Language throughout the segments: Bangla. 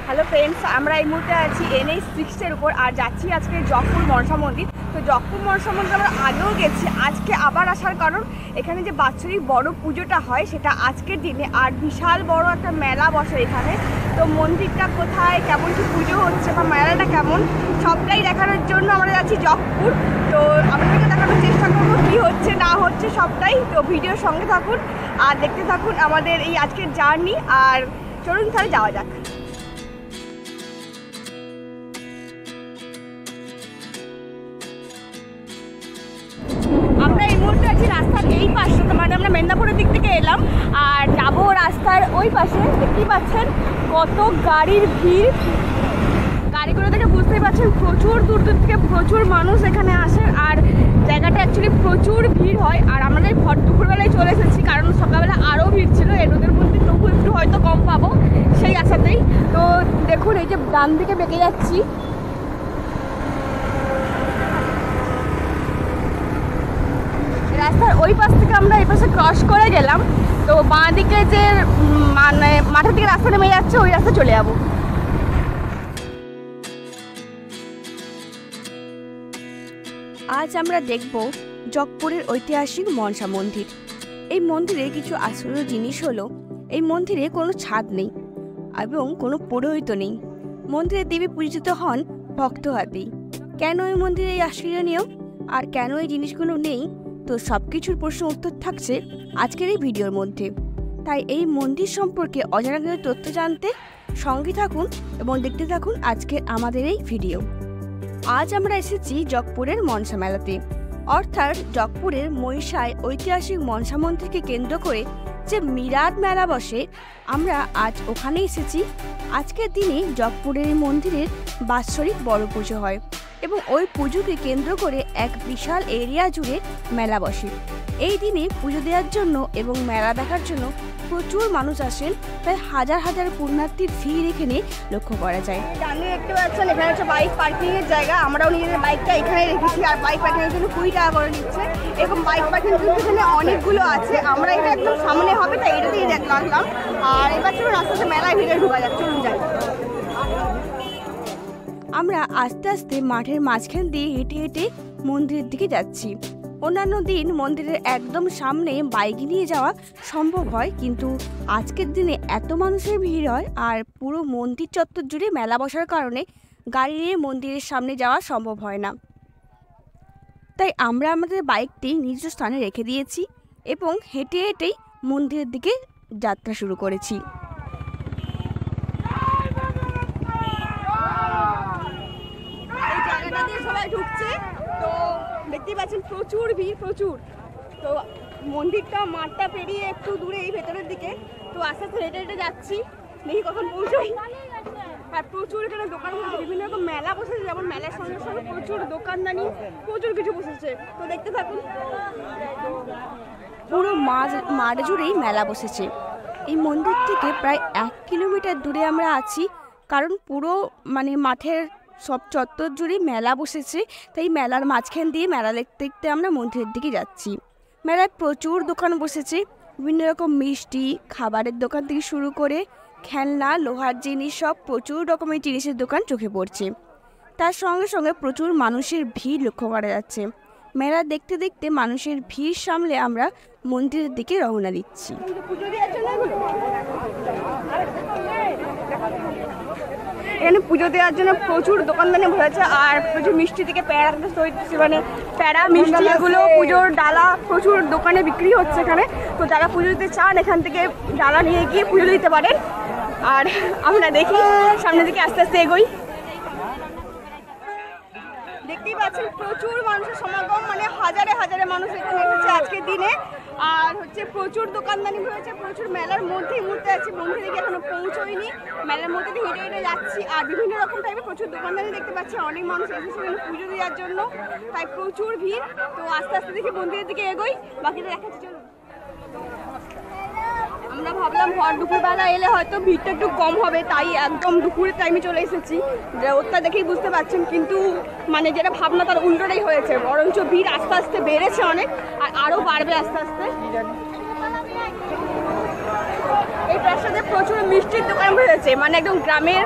হ্যালো ফ্রেন্ডস, আমরা এই মুহূর্তে আছি NH 6 উপর আর যাচ্ছি আজকে জকপুর মনসা মন্দির। তো জকপুর মনসা মন্দির আমরা আগেও গেছি, আজকে আবার আসার কারণ এখানে যে বাৎসরিক বড় পুজোটা হয় সেটা আজকের দিনে, আর বিশাল বড় একটা মেলা বসে এখানে। তো মন্দিরটা কোথায়, কেমন কি পুজো হচ্ছে বা মেলাটা কেমন, সবটাই দেখানোর জন্য আমরা যাচ্ছি জকপুর। তো আপনাদেরকে দেখানোর চেষ্টা করবো কী হচ্ছে না হচ্ছে সবটাই। তো ভিডিওর সঙ্গে থাকুন আর দেখতে থাকুন আমাদের এই আজকের জার্নি। আর চলুন তাহলে যাওয়া যাক। আমরা এই মুহূর্তে আছি রাস্তার এই পাশে, মানে আমরা মেদিনীপুরের দিক থেকে এলাম আর যাবো রাস্তার ওই পাশে। দেখতেই পাচ্ছেন কত গাড়ির ভিড়, গাড়িগুলো থেকে বুঝতেই পারছেন প্রচুর দূর দূর থেকে প্রচুর মানুষ এখানে আসে আর জায়গাটা অ্যাকচুয়ালি প্রচুর ভিড় হয়। আর আমাদের ভর দুপুরবেলায় চলে এসেছি কারণ সকালবেলা আরও ভিড় ছিল, এর রোদের মধ্যে তবু একটু হয়তো কম পাবো সেই আশাতেই। তো দেখুন এই যে ডান দিকে বেঁকে যাচ্ছি, রাস্তার ওই পাশ থেকে আমরা এই পাশে ক্রস করে গেলাম। তো বাঁ দিকে যে মানে মাঠের দিকে রাস্তা নেমে যাচ্ছে ওই রাস্তা চলে যাবো। আজ আমরা দেখব জকপুরের ঐতিহাসিক মনসা মন্দির। এই মন্দিরে কিছু আশ্চর্য জিনিস হলো, এই মন্দিরে কোনো ছাদ নেই এবং কোনো পুরোহিত নেই। মন্দিরে দেবী পূজিত হন ভক্ত হাতেই। কেন এই মন্দিরে এই আশ্চর্য নিয়ম আর কেন এই জিনিসগুলো নেই, তো সব কিছুর প্রশ্ন উত্তর থাকছে আজকের এই ভিডিওর মধ্যে। তাই এই মন্দির সম্পর্কে অজানা কিছু তথ্য জানতে সঙ্গে থাকুন এবং দেখতে থাকুন আজকের আমাদের এই ভিডিও। আজ আমরা এসেছি জকপুরের মনসা মেলাতে, অর্থাৎ জকপুরের মহিষায় ঐতিহাসিক মনসা মন্দিরকে কেন্দ্র করে যে মিরাট মেলা বসে, আমরা আজ ওখানে এসেছি। আজকের দিনে জকপুরের এই মন্দিরের বাৎসরিক বড় পুজো হয় এবং ওই পুজোকে কেন্দ্র করে এক বিশাল এরিয়া জুড়ে মেলা বসে। এই দিনে পুজো দেওয়ার জন্য এবং মেলা দেখার জন্য প্রচুর মানুষ আসেন, প্রায় হাজার হাজার পুণ্যার্থীর ভিড় এখানে লক্ষ্য করা যায়। জানলে দেখতে পাচ্ছেন এখানে হচ্ছে বাইক পার্কিং এর জায়গা, আমরাও নিজেদের বাইকটা এখানে রেখেছি আর বাইক পার্কিং এর জন্য 20 টাকা করে নিচ্ছে। এরকম বাইক পার্কিং কিন্তু এখানে অনেকগুলো আছে, আমরা এটা একদম সামনে হবে তাই এটাতেই লাগলাম। আর এবার চলুন আস্তে আস্তে মেলায় ভিড়ে ঢোকা যাচ্ছে, চলুন যাই। আমরা আস্তে আস্তে মাঠের মাঝখান দিয়ে হেঁটে হেঁটে মন্দিরের দিকে যাচ্ছি। অন্যান্য দিন মন্দিরের একদম সামনে বাইক নিয়ে যাওয়া সম্ভব হয়, কিন্তু আজকের দিনে এত মানুষের ভিড় হয় আর পুরো মন্দির চত্বর জুড়ে মেলা বসার কারণে গাড়ি নিয়ে মন্দিরের সামনে যাওয়া সম্ভব হয় না। তাই আমরা আমাদের বাইকটি নিজ স্থানে রেখে দিয়েছি এবং হেঁটে হেঁটেই মন্দিরের দিকে যাত্রা শুরু করেছি। সবাই ঢুকছে, তো দেখতেই পাচ্ছেন প্রচুর ভিড় প্রচুর। তো মন্দিরটা মাঠটা পেরিয়ে একটু দূরে এই ভেতরের দিকে, তো আস্তে আস্তে হেঁটে হেঁটে যাচ্ছি, দেখি কখন পৌঁছাই। আর প্রচুর এখানে দোকান বসেছে, বিভিন্ন রকম মেলা বসেছে, যেমন মেলার সঙ্গে সঙ্গে প্রচুর দোকানদানি প্রচুর কিছু বসেছে। তো দেখতে থাকুন, পুরো মাঠ জুড়েই মেলা বসেছে। এই মন্দির থেকে প্রায় 1 কিলোমিটার দূরে আমরা আছি, কারণ পুরো মানে মাঠের সব চত্বর জুড়ে মেলা বসেছে। তাই মেলার মাঝখান দিয়ে মেলা দেখতে দেখতে আমরা মন্দিরের দিকে যাচ্ছি। মেলায় প্রচুর দোকান বসেছে, বিভিন্ন রকম মিষ্টি খাবারের দোকান থেকে শুরু করে খেলনা লোহার জিনিস, সব প্রচুর রকমের জিনিসের দোকান চোখে পড়ছে। তার সঙ্গে সঙ্গে প্রচুর মানুষের ভিড় লক্ষ্য করা যাচ্ছে। মেলা দেখতে দেখতে মানুষের ভিড় সামলে আমরা মন্দিরের দিকে রওনা দিচ্ছি। এখানে পুজো দেওয়ার জন্য প্রচুর দোকানদানি ভরেছে আর প্রচুর মিষ্টি থেকে প্যাড়া মানে প্যাড়া মিষ্টি এগুলো পুজোর ডালা প্রচুর দোকানে বিক্রি হচ্ছে এখানে। তো যারা পুজো দিতে চান এখান থেকে ডালা নিয়ে গিয়ে পুজো দিতে পারেন। আর আমরা দেখি সামনের দিকে আস্তে আস্তে এগোই। দেখতেই পাচ্ছেন প্রচুর মানুষের সমাগম, মানে হাজারে হাজারে মানুষ এখানে এসেছে আজকের দিনে। আর হচ্ছে প্রচুর দোকানদানি হয়েছে, প্রচুর মেলার মধ্যেই ঘুরতে আছি, মন্দিরে গিয়ে এখনো পৌঁছোইনি, মেলার মধ্যে দিয়ে হেঁটে হেঁটে যাচ্ছি। আর বিভিন্ন রকম টাইপের প্রচুর দোকানদানি দেখতে পাচ্ছি, অনেক মানুষ এসেছে এখানে পুজো দেওয়ার জন্য, তাই প্রচুর ভিড়। তো আস্তে আস্তে দেখি মন্দিরের দিকে এগোই, বাকিটা দেখাচ্ছি চলুন। আমরা ভাবলাম ভর দুপুরবেলা এলে হয়তো ভিড়টা একটু কম হবে, তাই একদম দুপুরের টাইমে চলে এসেছি। ওটা দেখেই বুঝতে পারছেন, কিন্তু মানে যেটা ভাবনা তার উল্টোটাই হয়েছে, বরঞ্চ ভিড় আস্তে আস্তে বেড়েছে অনেক, আর আরও বাড়বে আস্তে আস্তে। এই প্রাসাদে প্রচুর মিষ্টির দোকান রয়েছে, মানে একদম গ্রামের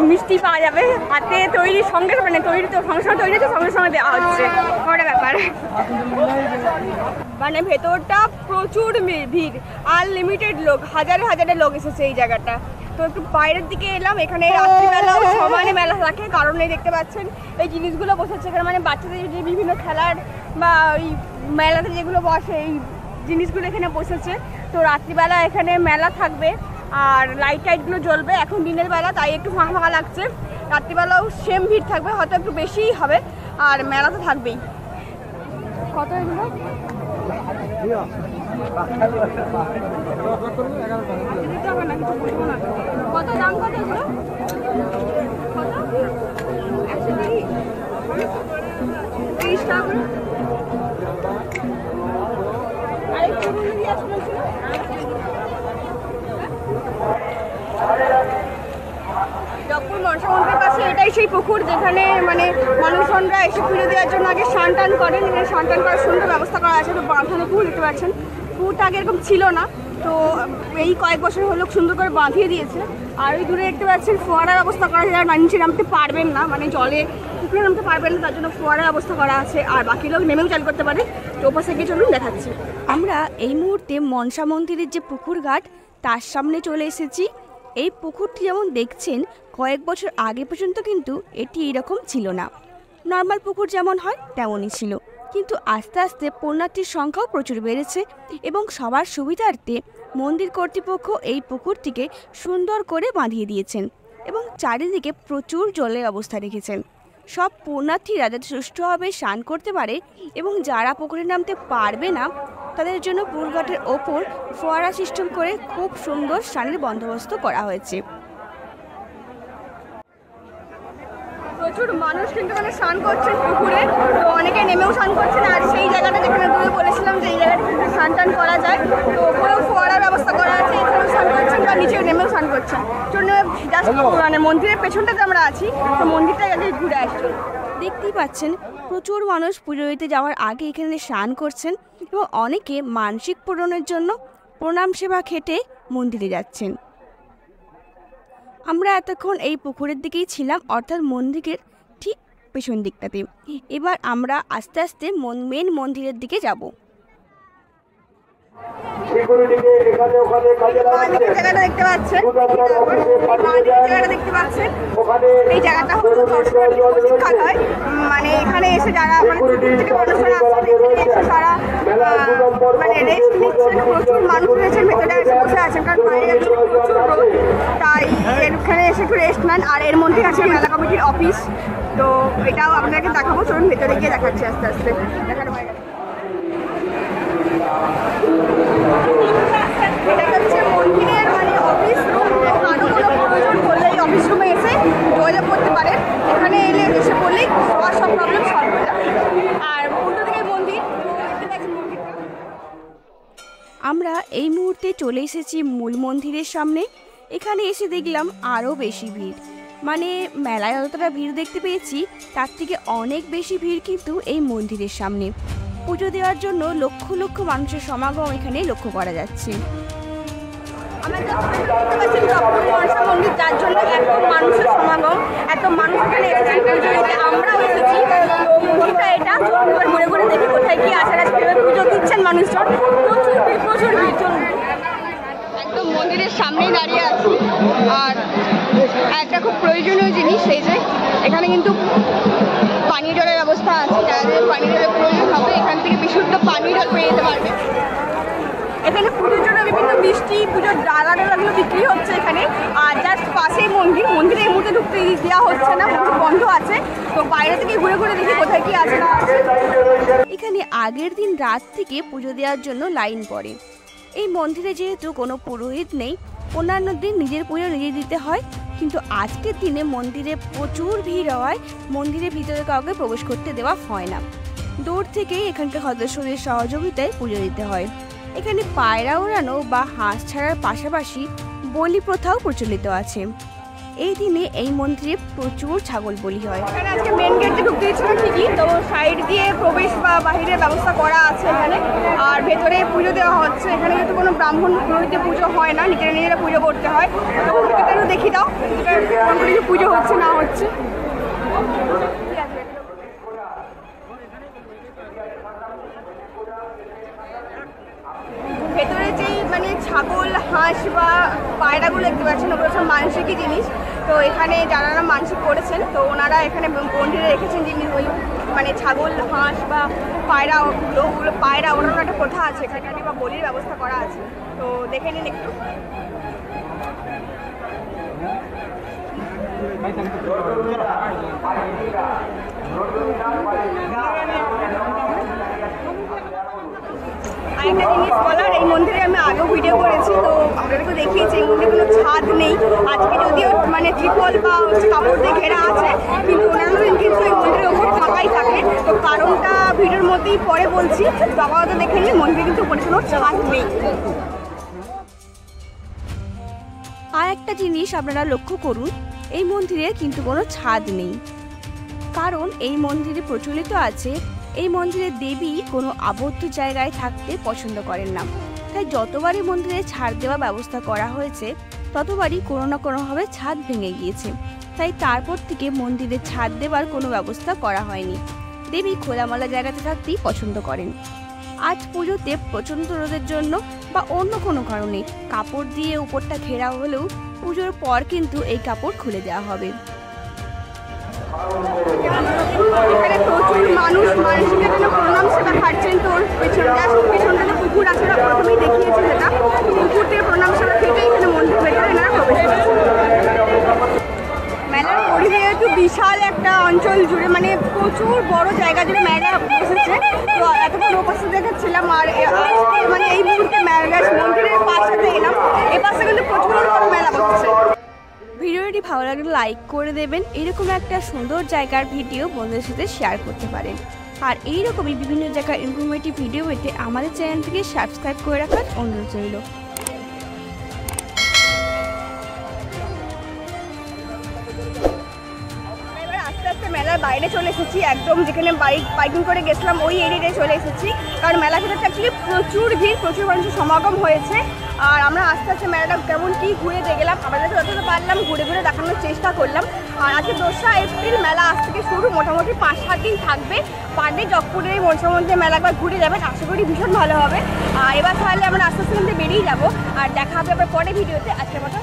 মিষ্টি পাওয়া যাবে, হাতে তৈরি, সঙ্গে মানে তৈরি তো সঙ্গে সঙ্গে তৈরি হচ্ছে, সঙ্গে সঙ্গে দেওয়া হচ্ছে, ওটা ব্যাপার। মানে ভেতরটা প্রচুর ভিড়, আনলিমিটেড লোক, হাজারে হাজারে লোক এসেছে এই জায়গাটা। তো একটু বাইরের দিকে এলাম, এখানে রাত্রিবেলাও সমানে মেলা থাকে, কারণ এই দেখতে পাচ্ছেন এই জিনিসগুলো বসেছে এখানে, মানে বাচ্চাদের যে বিভিন্ন খেলার বা ওই মেলাতে যেগুলো বসে এই জিনিসগুলো এখানে বসেছে। তো রাত্রিবেলা এখানে মেলা থাকবে আর লাইট টাইটগুলো জ্বলবে, এখন দিনের বেলা তাই একটু ফাঁকা ফাঁকা লাগছে, রাত্রিবেলাও সেম ভিড় থাকবে, হয়তো একটু বেশিই হবে, আর মেলা তো থাকবেই। কত এগুলো? কত দাম, কত এগুলো? কত? 130 টাকা করে। আরেকটু দিয়ে আসলে জগপুর মনসা মন্দিরের পাশে এটাই সেই পুকুর যেখানে মানে মানুষজনরা এসে পুজো দেওয়ার জন্য আগে স্নান টান করেন। এখানে স্নান টান করার সুন্দর ব্যবস্থা করা আছে। তো বাঁধানো পুকুর দেখতে পাচ্ছেন, পুকুরটা আগে এরকম ছিল না, তো এই কয়েক বছর হলো সুন্দর করে বাঁধিয়ে দিয়েছে। আর ওই দূরে দেখতে পাচ্ছেন ফোয়ারার ব্যবস্থা করা আছে, যারা নিচে নামতে পারবেন না, মানে জলে পুকুরে নামতে পারবেন না, তার জন্য ফোয়ারার ব্যবস্থা করা আছে, আর বাকি লোক নেমেও চান করতে পারে। তো ওপাশে গিয়ে চলুন দেখাচ্ছি। আমরা এই মুহূর্তে মনসা মন্দিরের যে পুকুর ঘাট তার সামনে চলে এসেছি। এই পুকুরটি যেমন দেখছেন কয়েক বছর আগে পর্যন্ত কিন্তু এটি এরকম ছিল না, নর্মাল পুকুর যেমন হয় তেমনই ছিল, কিন্তু আস্তে আস্তে পুণ্যার্থীর সংখ্যাও প্রচুর বেড়েছে এবং সবার সুবিধার্থে মন্দির কর্তৃপক্ষ এই পুকুরটিকে সুন্দর করে বাঁধিয়ে দিয়েছেন এবং চারিদিকে প্রচুর জলের ব্যবস্থা রেখেছেন। সব পুণ্যার্থীরা যাতে সুষ্ঠুভাবে স্নান করতে পারে এবং যারা পুকুরে নামতে পারবে না তাদের জন্য পুকুরঘাটের ওপর ফোয়ারা সিস্টেম করে খুব সুন্দর স্নানের বন্দোবস্ত করা হয়েছে। প্রচুর মানুষ কিন্তু মানে স্নান করছেন পুকুরে, তো অনেকে নেমেও স্নান করছেন। আর সেই জায়গাটা যেখানে দূরে বলেছিলাম যে এই জায়গাটা স্নান টান করা যায়, তো ওপরেও ফোয়ারার ব্যবস্থা করা আছে, এখানেও স্নান করছেন বা নিচেও নেমেও স্নান করছেন। জন্য জাস্ট মানে মন্দিরের পেছনটাতে আমরা আছি, তো মন্দিরটা আগে ঘুরে আসছি। দেখতেই পাচ্ছেন প্রচুর মানুষ পুজো দিতে যাওয়ার আগে এখানে স্নান করছেন এবং অনেকে মানসিক পূরণের জন্য প্রণাম সেবা খেটে মন্দিরে যাচ্ছেন। আমরা এতক্ষণ এই পুকুরের দিকেই ছিলাম, অর্থাৎ মন্দিরের ঠিক পেছন দিকটাতে। এবার আমরা আস্তে আস্তে মেন মন্দিরের দিকে যাব। দেখতে পাচ্ছেন এই জায়গাটা হলো দর্শনার্থী প্রশিক্ষণ হয়, মানে এখানে এসে যারা তারা মানে রেস্ট নিচ্ছেন। প্রচুর মানুষ রয়েছেন ভেতরে এসে বসে আছেন, কারণ বাইরে প্রচুর রোদ, তাই এখানে এসে একটু রেস্ট নেন। আর এর মধ্যে আছে মেলা কমিটির অফিস, তো এটাও আপনাকে দেখাবো, চলুন ভেতরে গিয়ে দেখাচ্ছি আস্তে আস্তে। দেখানো হয়ে গেছে, এটা হচ্ছে মন্দিরের মানে অফিস রুম। কারো কোনো প্রয়োজন করলে এই অফিস রুমে এসে যোগাযোগ করতে পারেন, এখানে এলে এসে বললেই সব প্রবলেম সলভ হয়ে যাবে। আর উল্টো দিকে মন্দির, আমরা এই মুহূর্তে চলে এসেছি মূল মন্দিরের সামনে। এখানে এসে দেখলাম আরও বেশি ভিড়, মানে মেলায় যতটা ভিড় দেখতে পেয়েছি তার থেকে অনেক বেশি ভিড় কিন্তু এই মন্দিরের সামনে। পুজো দেওয়ার জন্য লক্ষ লক্ষ মানুষের সমাগম এখানে লক্ষ্য করা যাচ্ছে। মন্দির যার জন্য এত মানুষের সমাগম, এত মানুষ এখানে এসেছেন পুজো দিতে, আমরাও এসেছি। মন্দিরটা এটা ঘুরে ঘুরে দেখি কোথায় কি আছে, পুজো দিচ্ছেন মানুষজন, প্রচুর ভিড় প্রচুর ভিড়। একদম মন্দিরের সামনেই দাঁড়িয়ে আছি। আর একটা খুব প্রয়োজনীয় জিনিস সেই যে এখানে কিন্তু পানীয় জলের ব্যবস্থা আছে, যাদের পানীয় জলের প্রয়োজন হবে এখান থেকে বিশুদ্ধ পানীয় জল পেয়ে যেতে পারবে। এখানে পুজোর জন্য বিভিন্ন মিষ্টি, পুজোর ডালা ডালাগুলো বিক্রি হচ্ছে এখানে। আর জাস্ট পাশেই মন্দির, মন্দিরে এই মুহূর্তে ঢুকতে দেওয়া হচ্ছে না, বন্ধ আছে, তো বাইরে থেকে ঘুরে ঘুরে দেখি কোথায় কি আছে না আছে। এখানে আগের দিন রাত থেকে পুজো দেওয়ার জন্য লাইন পড়ে। এই মন্দিরে যেহেতু কোনো পুরোহিত নেই, অন্যান্য দিন নিজের পুজো নিজে দিতে হয়, কিন্তু আজকের দিনে মন্দিরে প্রচুর ভিড় হওয়ায় মন্দিরের ভিতরে কাউকে প্রবেশ করতে দেওয়া হয় না। দূর থেকেই এখানকার সদস্যদের সহযোগিতায় পুজো দিতে হয়। এখানে পায়রা ওড়ানো বা হাঁস ছাড়ার পাশাপাশি বলি প্রথাও প্রচলিত আছে। এই দিনে এই মন্দিরে প্রচুর ছাগল বলি হয়। এখানে আজকে মেন গেট দিয়ে ঢুকতে দিচ্ছে না ঠিকই, তো সাইড দিয়ে প্রবেশ বা বাহিরের ব্যবস্থা করা আছে এখানে। আর ভেতরে পুজো দেওয়া হচ্ছে। এখানে যেহেতু কোনো ব্রাহ্মণ পুরোহিতে পুজো হয় না, নিজেরা নিজেরা পুজো করতে হয়। তো ভেতরে দেখি দাও পুজো হচ্ছে না হচ্ছে। ভেতরে যেই মানে ছাগল হাঁস বা পায়রাগুলো দেখতে পাচ্ছেন ওগুলো সব মানসিকই জিনিস। তো এখানে যারা মানসিক করেছেন তো ওনারা এখানে মন্দিরে রেখেছেন জিনিস, ওই মানে ছাগল হাঁস বা ওগুলো পায়রা ওনারও একটা প্রথা আছে এখানে বা বলির ব্যবস্থা করা আছে। তো দেখে নিন একটু। আরেকটা জিনিস বলার, এই মন্দিরে আমি আগেও ভিডিও করেছি, তো আপনাদেরকে দেখিয়েছি এই মন্দিরে কোনো ছাদ নেই। আজকে যদিও মানে ত্রিপল বা কাপড় দিয়ে ঘেরা আছে, কিন্তু অন্যান্য দিন কিন্তু এই মন্দিরের ওপর ফাঁকাই থাকে। তো কারণটা ভিডিওর মধ্যেই পরে বলছি, তো আপাতত দেখে নিন মন্দিরে কিন্তু ওপরে কোনো ছাদ নেই। আর একটা জিনিস আপনারা লক্ষ্য করুন, এই মন্দিরে কিন্তু কোনো ছাদ নেই, কারণ এই মন্দিরে প্রচলিত আছে এই মন্দিরে দেবী কোনো আবদ্ধ জায়গায় থাকতে পছন্দ করেন না। তাই যতবারই মন্দিরে ছাদ দেওয়ার ব্যবস্থা করা হয়েছে ততবারই কোনো না কোনোভাবে ছাদ ভেঙে গিয়েছে। তাই তারপর থেকে মন্দিরে ছাদ দেওয়ার কোনো ব্যবস্থা করা হয়নি। দেবী খোলামেলা জায়গাতে থাকতেই পছন্দ করেন। আজ পুজোতে প্রচণ্ড রোদের জন্য বা অন্য কোনো কারণে কাপড় দিয়ে উপরটা ঘেরা হলেও পুজোর পর কিন্তু এই কাপড় খুলে দেওয়া হবে। এখানে প্রচুর মানুষ মানসিকের জন্য প্রণাম সেবা খাচ্ছেন। তো পেছনটা পুকুর আছে, ওরা প্রথমেই দেখিয়েছে যেটা, পুকুর থেকে প্রণাম সেবা খেটেই এখানে মন্দির ভেতরে এনারা প্রবেশ করছে। মেলার পরিধি একটু বিশাল একটা অঞ্চল জুড়ে, মানে প্রচুর বড় জায়গা জুড়ে মেলা বসেছে। তো এতক্ষণ ওপাশে দেখাচ্ছিলাম, আর মানে এই মুহূর্তে মন্দিরের পাশে এলাম, এ পাশে কিন্তু প্রচুর বড় মেলা বসেছে। ভিডিওটি ভালো লাগলে লাইক করে দেবেন। এরকম একটা সুন্দর জায়গার ভিডিও বন্ধুদের সাথে শেয়ার করতে পারেন। আর এইরকমই বিভিন্ন জায়গার ইনফরমেটিভ ভিডিও পেতে আমাদের চ্যানেলটিকে সাবস্ক্রাইব করে রাখার অনুরোধ রইল। মেলার বাইরে চলে এসেছি, একদম যেখানে বাইক পার্কিং করে গেছিলাম ওই এরিয়ায় চলে এসেছি। কারণ মেলা ভিতরটা অ্যাকচুয়ালি প্রচুর ভিড়, প্রচুর মানুষের সমাগম হয়েছে। আর আমরা আস্তে আস্তে মেলাটা কেমন কী ঘুরে দেখলাম, আমাদেরকে যতটা পারলাম ঘুরে ঘুরে দেখানোর চেষ্টা করলাম। আর আজকে 2রা এপ্রিল মেলা আজ থেকে শুরু, মোটামুটি 5-7 দিন থাকবে। পার ডে জগপুরের মনসার মধ্যে মেলা একবার ঘুরে যাবেন, আশা করি ভীষণ ভালো হবে। আর এবার তাহলে আমরা আস্তে আস্তে বেরিয়ে যাবো, আর দেখা হবে আবার পরে ভিডিওতে। আজকের মতো